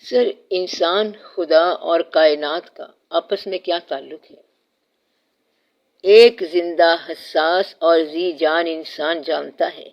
سر، انسان، خدا اور کائنات کا آپس میں کیا تعلق ہے؟ ایک زندہ، حساس اور ذی جان انسان جانتا ہے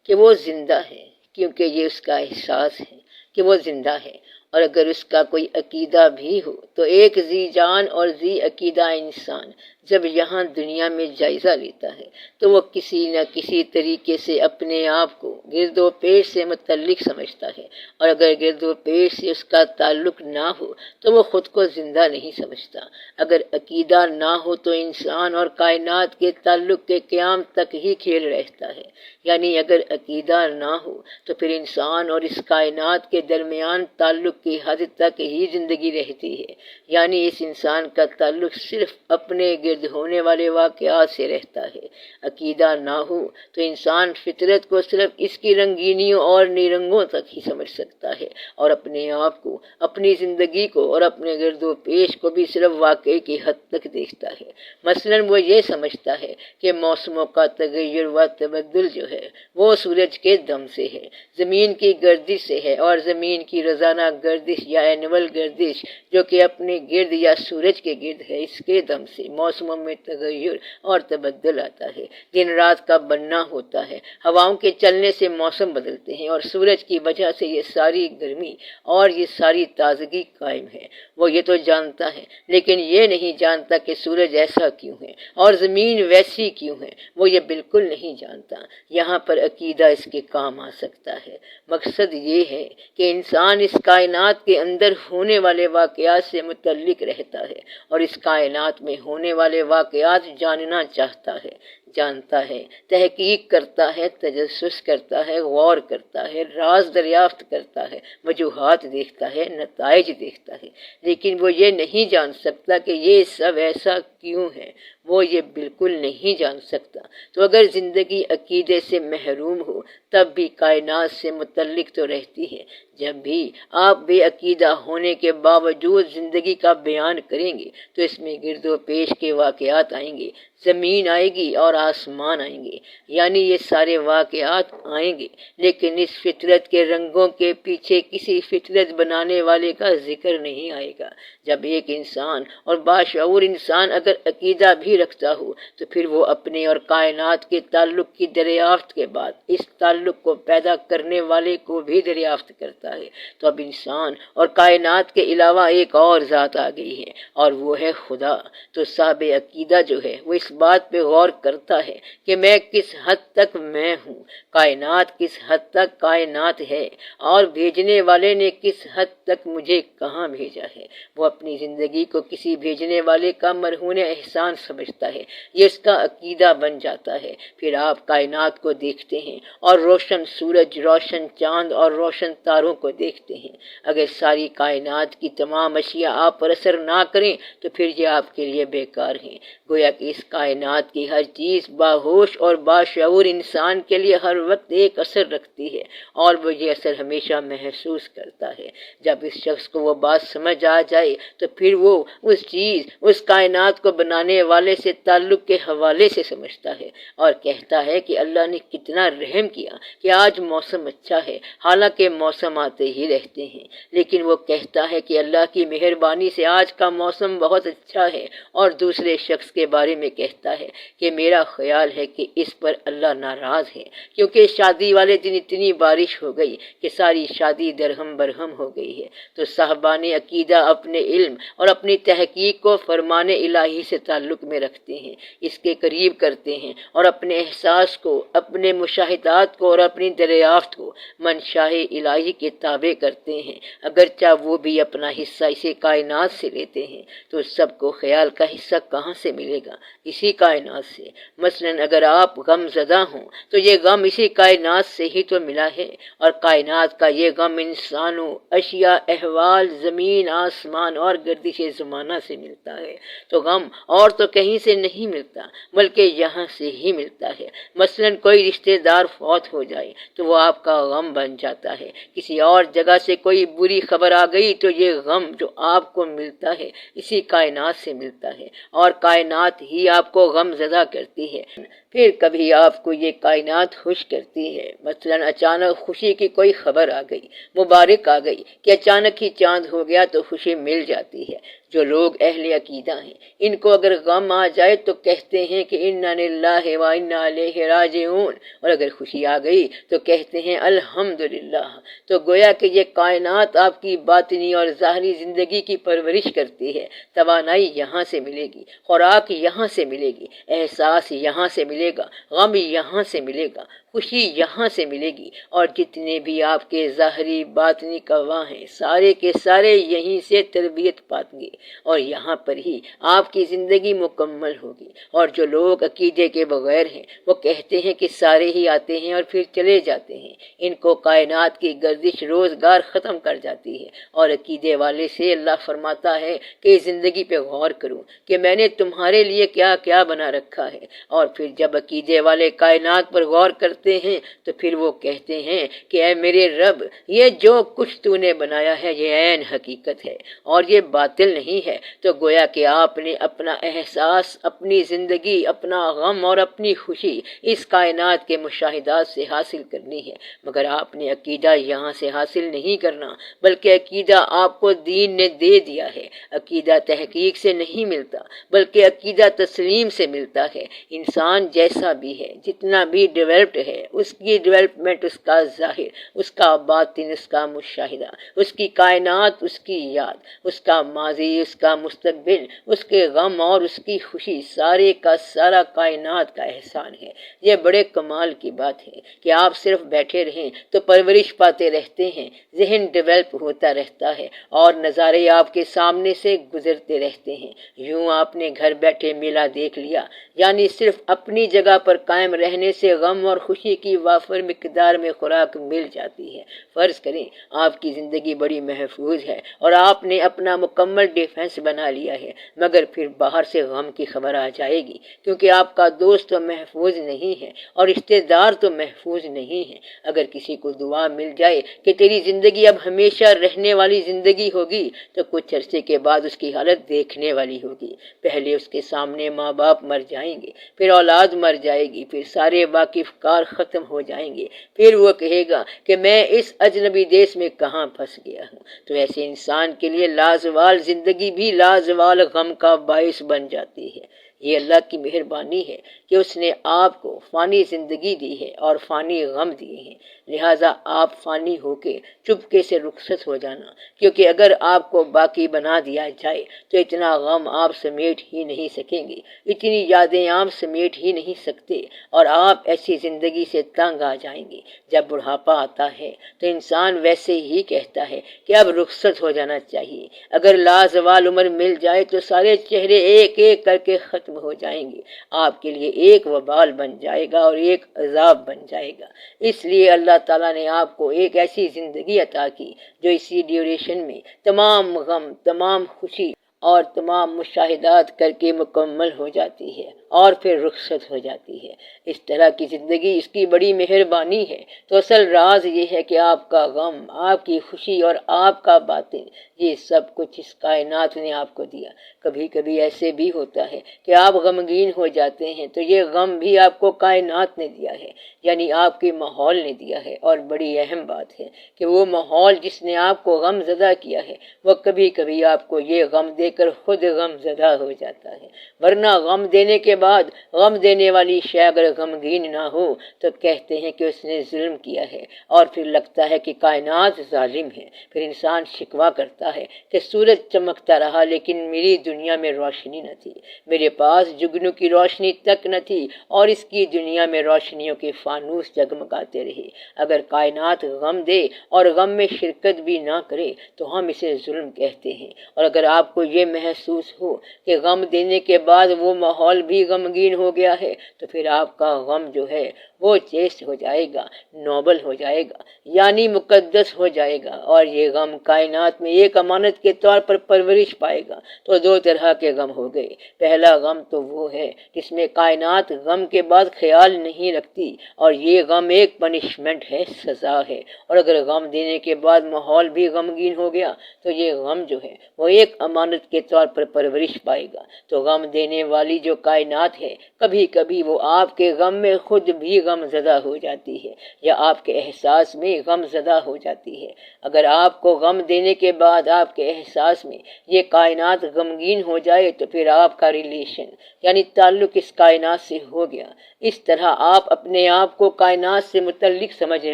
کہ وہ زندہ ہے، کیونکہ یہ اس کا احساس ہے کہ وہ زندہ ہے، اور اگر اس کا کوئی عقیدہ بھی ہو تو ایک ذی جان اور ذی عقیدہ انسان جب یہاں دنیا میں جائزہ لیتا ہے تو وہ کسی نہ کسی طریقے سے اپنے آپ کو گرد و پیش سے متعلق سمجھتا ہے، اور اگر گرد و پیش سے اس کا تعلق نہ ہو تو وہ خود کو زندہ نہیں سمجھتا۔ اگر عقیدہ نہ ہو تو انسان اور کائنات کے تعلق کے قیام تک ہی کھیل رہتا ہے، یعنی اگر عقیدہ نہ ہو تو پھر انسان اور اس کائنات کے درمیان تعلق کی حد تک ہی زندگی رہتی ہے، یعنی اس انسان کا تعلق صرف اپنے گرد ہونے والے واقعات سے رہتا ہے۔ عقیدہ نہ ہو تو انسان فطرت کو صرف اس کی رنگینیوں اور نیرنگوں تک ہی سمجھ سکتا ہے، اور اپنے آپ کو، اپنی زندگی کو اور اپنے گرد و پیش کو بھی صرف واقعے کی حد تک دیکھتا ہے۔ مثلاً وہ یہ سمجھتا ہے کہ موسموں کا تغیر و تبدل جو ہے وہ سورج کے دم سے ہے، زمین کی گردش سے ہے، اور زمین کی روزانہ گردش یا اینول گردش جو کہ اپنے گرد یا سورج کے گرد ہے، اس کے دم سے موسموں میں تغیر اور تبدل آتا ہے۔ دن رات کا بننا ہوتا ہے، ہواؤں کے چلنے سے موسم بدلتے ہیں، اور سورج کی وجہ سے یہ ساری گرمی اور یہ ساری تازگی قائم ہے۔ وہ یہ تو جانتا ہے، لیکن یہ نہیں جانتا کہ سورج ایسا کیوں ہے اور زمین ویسی کیوں ہے، وہ یہ بالکل نہیں جانتا۔ یہاں پر عقیدہ اس کے کام آ سکتا ہے۔ مقصد یہ ہے کہ انسان اس کائنات کے اندر ہونے والے واقعات سے متعلق رہتا ہے، اور اس کائنات میں ہونے والے واقعات جاننا چاہتا ہے، جانتا ہے، تحقیق کرتا ہے، تجسس کرتا ہے، غور کرتا ہے، راز دریافت کرتا ہے، وجوہات دیکھتا ہے، نتائج دیکھتا ہے، لیکن وہ یہ نہیں جان سکتا کہ یہ سب ایسا کیوں ہے، وہ یہ بالکل نہیں جان سکتا۔ تو اگر زندگی عقیدے سے محروم ہو تب بھی کائنات سے متعلق تو رہتی ہے۔ جب بھی آپ بے عقیدہ ہونے کے باوجود زندگی کا بیان کریں گے تو اس میں گرد و پیش کے واقعات آئیں گے، زمین آئے گی اور آسمان آئیں گے، یعنی یہ سارے واقعات آئیں گے، لیکن اس فطرت کے رنگوں کے پیچھے کسی فطرت بنانے والے کا ذکر نہیں آئے گا۔ جب ایک انسان اور باشعور انسان اگر عقیدہ بھی رکھتا ہو تو پھر وہ اپنے اور کائنات کے تعلق کی دریافت کے بعد اس تعلق کو پیدا کرنے والے کو بھی دریافت کرتا ہے، تو اب انسان اور کائنات کے علاوہ ایک اور ذات آ گئی ہے، اور وہ ہے خدا۔ تو صاحب عقیدہ جو ہے وہ اس بات پہ غور کرتا ہے کہ میں کس حد تک میں ہوں، کائنات کس حد تک کائنات ہے، اور بھیجنے والے نے کس حد تک مجھے کہاں بھیجا ہے۔ وہ اپنی زندگی کو کسی بھیجنے والے کا مرہون احسان سمجھتا ہے، یہ اس کا عقیدہ بن جاتا ہے۔ پھر آپ کائنات کو دیکھتے ہیں اور روشن سورج، روشن چاند اور روشن تاروں کو دیکھتے ہیں۔ اگر ساری کائنات کی تمام اشیاء آپ پر اثر نہ کریں تو پھر یہ آپ کے لیے بیکار ہیں۔ گویا کہ اس کائنات کی ہر چیز باہوش اور باشعور انسان کے لیے ہر وقت ایک اثر رکھتی ہے، اور وہ یہ اثر ہمیشہ محسوس کرتا ہے۔ جب اس شخص کو وہ بات سمجھ آ جائے تو پھر وہ اس چیز، اس کائنات کو بنانے والے سے تعلق کے حوالے سے سمجھتا ہے، اور کہتا ہے کہ اللہ نے کتنا رحم کیا کہ آج موسم اچھا ہے، حالانکہ موسم آتے ہی رہتے ہیں، لیکن وہ کہتا ہے کہ اللہ کی مہربانی سے آج کا موسم بہت اچھا ہے، اور دوسرے شخص کے بارے میں کہتا ہے کہ میرا خیال ہے کہ اس پر اللہ ناراض ہے، کیونکہ شادی والے دن اتنی بارش ہو گئی کہ ساری شادی درہم برہم ہو گئی ہے۔ تو صاحبان عقیدہ اپنے علم اور اپنی تحقیق کو فرمان الہی سے تعلق میں رکھتے ہیں، اس کے قریب کرتے ہیں، اور اپنے احساس کو، اپنے مشاہدات کو اور اپنی دریافت کو منشاء الہی کے تابع کرتے ہیں، اگرچہ وہ بھی اپنا حصہ اسی کائنات سے لیتے ہیں۔ تو سب کو خیال کا حصہ کہاں سے ملے گا؟ اسی کائنات سے۔ مثلاً اگر آپ غم زدہ ہوں تو یہ غم اسی کائنات سے ہی تو ملا ہے، اور کائنات کا یہ غم انسانوں، اشیاء، احوال، زمین، آسمان اور گردش زمانہ سے ملتا ہے۔ تو غم اور تو کہیں سے نہیں ملتا بلکہ یہاں سے ہی ملتا ہے۔ مثلاً کوئی رشتہ دار فوت ہو جائے تو وہ آپ کا غم بن جاتا ہے، کسی اور جگہ سے کوئی بری خبر آ گئی تو یہ غم جو آپ کو ملتا ہے اسی کائنات سے ملتا ہے، اور کائنات ہی آپ آپ کو غم زدہ کرتی ہے، پھر کبھی آپ کو یہ کائنات خوش کرتی ہے۔ مثلا اچانک خوشی کی کوئی خبر آ گئی، مبارک آ گئی کہ اچانک ہی چاند ہو گیا تو خوشی مل جاتی ہے۔ جو لوگ اہل عقیدہ ہیں، ان کو اگر غم آ جائے تو کہتے ہیں کہ انا للہ و انا الیہ راجعون، اور اگر خوشی آ گئی تو کہتے ہیں الحمدللہ۔ تو گویا کہ یہ کائنات آپ کی باطنی اور ظاہری زندگی کی پرورش کرتی ہے۔ توانائی یہاں سے ملے گی، خوراک یہاں سے ملے گی، احساس یہاں سے ملے گا، غم یہاں سے ملے گا، خوشی یہاں سے ملے گی، اور جتنے بھی آپ کے ظاہری باطنی قوا ہیں سارے کے سارے یہیں سے تربیت پائیں گے، اور یہاں پر ہی آپ کی زندگی مکمل ہوگی۔ اور جو لوگ عقیدے کے بغیر ہیں وہ کہتے ہیں کہ سارے ہی آتے ہیں اور پھر چلے جاتے ہیں، ان کو کائنات کی گردش روزگار ختم کر جاتی ہے۔ اور عقیدے والے سے اللہ فرماتا ہے کہ زندگی پہ غور کروں کہ میں نے تمہارے لیے کیا کیا بنا رکھا ہے، اور پھر جب عقیدے والے کائنات پر غور کرتے ہیں تو پھر وہ کہتے ہیں کہ اے میرے رب، یہ جو کچھ تو نے بنایا ہے یہ عین حقیقت ہے اور یہ باطل نہیں ہے۔ تو گویا کہ آپ نے اپنا احساس، اپنی زندگی، اپنا غم اور اپنی خوشی اس کائنات کے مشاہدات سے حاصل کرنی ہے، مگر آپ نے عقیدہ یہاں سے حاصل نہیں کرنا، بلکہ عقیدہ آپ کو دین نے دے دیا ہے۔ عقیدہ تحقیق سے نہیں ملتا بلکہ عقیدہ تسلیم سے ملتا ہے۔ انسان جیسا بھی ہے، جتنا بھی ڈیولپڈ ہے، اس کی ڈیولپمنٹ، اس کا ظاہر، اس کا باطن، اس کا مشاہدہ، اس کی کائنات، اس کی یاد، اس کا ماضی، اس کا مستقبل، اس کے غم اور اس کی خوشی، سارے کا سارا کائنات کا احسان ہے۔ یہ بڑے کمال کی بات ہے کہ آپ صرف بیٹھے رہیں تو پرورش پاتے رہتے ہیں، ذہن ڈیولپ ہوتا رہتا ہے اور نظارے آپ کے سامنے سے گزرتے رہتے ہیں۔ یوں آپ نے گھر بیٹھے میلہ دیکھ لیا، یعنی صرف اپنی جگہ پر قائم رہنے سے غم اور خوشی کی وافر مقدار میں خوراک مل جاتی ہے۔ فرض کریں آپ کی زندگی بڑی محفوظ ہے اور آپ نے اپنا مکمل ڈیفنس بنا لیا ہے، مگر پھر باہر سے غم کی خبر آ جائے گی، کیونکہ آپ کا دوست تو محفوظ نہیں ہے اور رشتہ دار تو محفوظ نہیں ہے۔ اگر کسی کو دعا مل جائے کہ تیری زندگی اب ہمیشہ رہنے والی زندگی ہوگی تو کچھ عرصے کے بعد اس کی حالت دیکھنے والی ہوگی۔ پہلے اس کے سامنے ماں باپ مر جائیں گے، پھر اولاد مر جائے گی، پھر سارے واقف کار ختم ہو جائیں گے، پھر وہ کہے گا کہ میں اس اجنبی دیش میں کہاں پھنس گیا ہوں۔ تو ایسے انسان کے لیے لازوال زندگی بھی لازوال غم کا باعث بن جاتی ہے۔ یہ اللہ کی مہربانی ہے کہ اس نے آپ کو فانی زندگی دی ہے اور فانی غم دیے ہیں، لہٰذا آپ فانی ہو کے چپکے سے رخصت ہو جانا، کیونکہ اگر آپ کو باقی بنا دیا جائے تو اتنا غم آپ سمیٹ ہی نہیں سکیں گے، اتنی یادیں آپ سمیٹ ہی نہیں سکتے، اور آپ ایسی زندگی سے تنگ آ جائیں گے۔ جب بڑھاپا آتا ہے تو انسان ویسے ہی کہتا ہے کہ اب رخصت ہو جانا چاہیے۔ اگر لازوال عمر مل جائے تو سارے چہرے ایک ایک کر کے ختم ہو جائیں گے، آپ کے لیے ایک وبال بن جائے گا اور ایک عذاب بن جائے گا۔ اس لیے اللہ تعالیٰ نے آپ کو ایک ایسی زندگی عطا کی جو اسی ڈیوریشن میں تمام غم، تمام خوشی اور تمام مشاہدات کر کے مکمل ہو جاتی ہے اور پھر رخصت ہو جاتی ہے۔ اس طرح کی زندگی اس کی بڑی مہربانی ہے۔ تو اصل راز یہ ہے کہ آپ کا غم، آپ کی خوشی اور آپ کا باطن، یہ سب کچھ اس کائنات نے آپ کو دیا۔ کبھی کبھی ایسے بھی ہوتا ہے کہ آپ غمگین ہو جاتے ہیں تو یہ غم بھی آپ کو کائنات نے دیا ہے، یعنی آپ کے ماحول نے دیا ہے۔ اور بڑی اہم بات ہے کہ وہ ماحول جس نے آپ کو غم زدہ کیا ہے وہ کبھی کبھی آپ کو یہ غم دے کر خود غم زدہ ہو جاتا ہے، ورنہ غم دینے کے بعد غم دینے والی شے اگر غمگین نہ ہو تو کہتے ہیں کہ اس نے ظلم کیا ہے، اور پھر لگتا ہے کہ کائنات ظالم ہے۔ پھر انسان شکوہ کرتا ہے کہ سورج چمکتا رہا لیکن میری دنیا میں روشنی نہ تھی، میرے پاس جگنو کی روشنی تک نہ تھی، اور اس کی دنیا میں روشنیوں کے فانوس جگمگاتے رہے۔ اگر کائنات غم دے اور غم میں شرکت بھی نہ کرے تو ہم اسے ظلم کہتے ہیں۔ اور اگر آپ کو یہ محسوس ہو کہ غم دینے کے بعد وہ ماحول بھی غمگین ہو گیا ہے تو پھر آپ کا غم جو ہے وہ چیست ہو جائے گا، نوبل ہو جائے گا، یعنی مقدس ہو جائے گا، اور یہ غم کائنات میں ایک امانت کے طور پر پرورش پائے گا۔ تو دو طرح کے غم ہو گئے۔ پہلا غم تو وہ ہے جس میں کائنات غم کے بعد خیال نہیں رکھتی، اور یہ غم ایک پنشمنٹ ہے، سزا ہے۔ اور اگر غم دینے کے بعد ماحول بھی غمگین ہو گیا تو یہ غم جو ہے وہ ایک امانت کے طور پر پرورش پائے گا۔ تو غم دینے والی جو کائنات کائنات ہے، کبھی کبھی وہ آپ کے غم میں خود بھی غم زدہ ہو جاتی ہے یا آپ کے احساس میں غم زدہ ہو جاتی ہے۔ اگر آپ کو غم دینے کے بعد آپ کے احساس میں یہ کائنات غمگین ہو جائے تو پھر آپ کا ریلیشن یعنی تعلق اس کائنات سے ہو گیا۔ اس طرح آپ اپنے آپ کو کائنات سے متعلق سمجھنے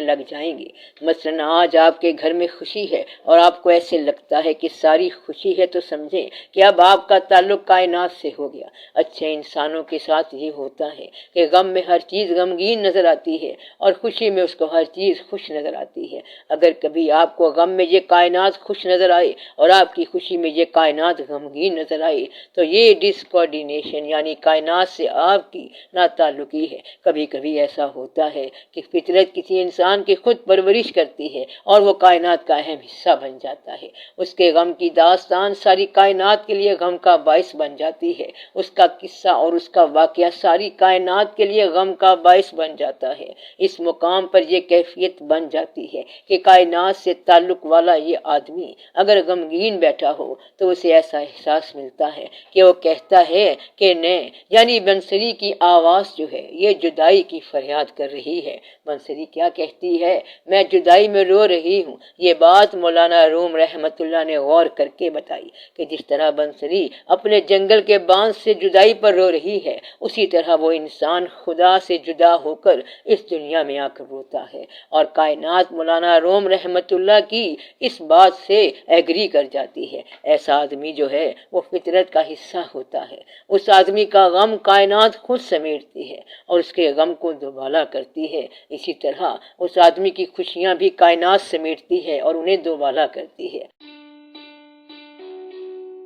لگ جائیں گے۔ مثلاً آج آپ کے گھر میں خوشی ہے اور آپ کو ایسے لگتا ہے کہ ساری خوشی ہے، تو سمجھیں کہ اب آپ کا تعلق کائنات سے ہو گیا۔ اچھے انسانوں کے ساتھ یہ ہوتا ہے کہ غم میں ہر چیز غمگین نظر آتی ہے اور خوشی میں اس کو ہر چیز خوش نظر آتی ہے۔ اگر کبھی آپ کو غم میں یہ کائنات خوش نظر آئے اور آپ کی خوشی میں یہ کائنات غمگین نظر آئے تو یہ ڈس کوآرڈینیشن یعنی کائنات سے آپ کی ناتعلقی ہے۔ کبھی کبھی ایسا ہوتا ہے کہ فطرت کسی انسان کی خود پرورش کرتی ہے اور وہ کائنات کا اہم حصہ بن جاتا ہے۔ اس کے غم کی داستان ساری کائنات کے لیے غم کا باعث بن جاتی ہے۔ اس کا قصہ اور اس کا واقعہ ساری کائنات کے لیے غم کا باعث بن جاتا ہے۔ اس مقام پر یہ کیفیت بن جاتی ہے کہ کائنات سے تعلق والا یہ آدمی اگر غمگین بیٹھا ہو تو اسے ایسا احساس ملتا ہے کہ وہ کہتا ہے کہ نہیں، یعنی بنسری کی آواز جو ہے یہ جدائی کی فریاد کر رہی ہے۔ بنسری کیا کہتی ہے؟ میں جدائی میں رو رہی ہوں۔ یہ بات مولانا روم رحمت اللہ نے غور کر کے بتائی کہ جس طرح بنسری اپنے جنگل کے بانس سے جدائی پر رو رہی ہے، اسی طرح وہ انسان خدا سے جدا ہو کر اس دنیا میں آ کر روتا ہے۔ اور کائنات مولانا روم رحمت اللہ کی اس بات سے ایگری کر جاتی ہے۔ ایسا آدمی جو ہے وہ فطرت کا حصہ ہوتا ہے۔ اس آدمی کا غم کائنات خود سمیٹتی ہے اور اس کے غم کو دوبالا کرتی ہے۔ اسی طرح اس آدمی کی خوشیاں بھی کائنات سمیٹتی ہے اور انہیں دوبالا کرتی ہے۔